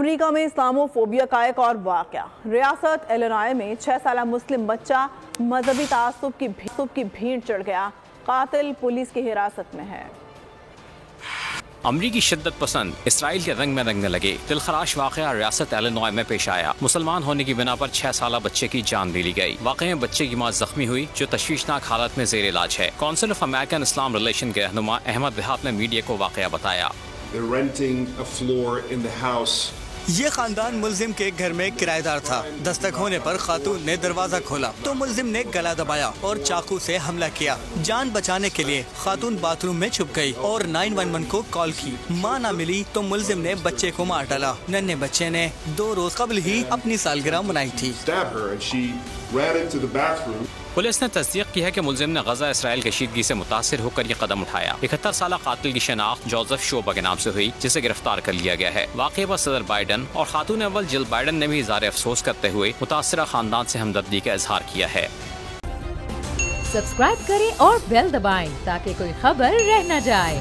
امریکہ میں اسلاموفوبیا کا ایک اور واقعہ۔ ریاست ایلینوائے میں 6 سالہ مسلم بچہ مذہبی تعصب کی بھیڑ چڑھ گیا۔ قاتل پولیس کی حراست میں ہے۔ امریکی شدت پسند اسرائیل کے رنگ میں رنگنے لگے۔ دلخراش واقعہ ریاست ایلینوائے میں پیش آیا۔ مسلمان ہونے کی بنا پر 6 سالہ بچے کی جان لے لی گئی۔ واقعے میں بچے کی ماں زخمی ہوئی جو تشویشناک حالت میں زیر علاج ہے۔ Council of American Islam relation کے رہنما احمد وہاب نے میڈیا کو واقعہ بتایا۔ یہ خاندان ملزم کے گھر میں کرایہ دار تھا۔ دستک ہونے پر خاتون نے دروازہ کھولا تو ملزم نے گلا دبایا اور چاقو سے حملہ کیا۔ جان بچانے کے لیے خاتون باتھ روم میں چھپ گئی اور 911 کو کال کی۔ ماں نہ ملی تو ملزم نے بچے کو مار ڈالا۔ ننھے بچے نے 2 روز قبل ہی اپنی سالگرہ منائی تھی۔ پولیس نے تصدیق کی ہے کہ ملزم نے غزہ اسرائیل کشیدگی سے متاثر ہو کر یہ قدم اٹھایا۔ 71 سالہ قاتل کی شناخت جوزف شوبا کے نام سے ہوئی جسے گرفتار کر لیا گیا ہے۔ واقعے پر صدر بائیڈن اور خاتون اول جل بائیڈن نے بھی اظہار افسوس کرتے ہوئے متاثرہ خاندان سے ہمدردی کا اظہار کیا ہے۔ سبسکرائب کریں اور بیل دبائیں تاکہ کوئی خبر رہ نہ جائے۔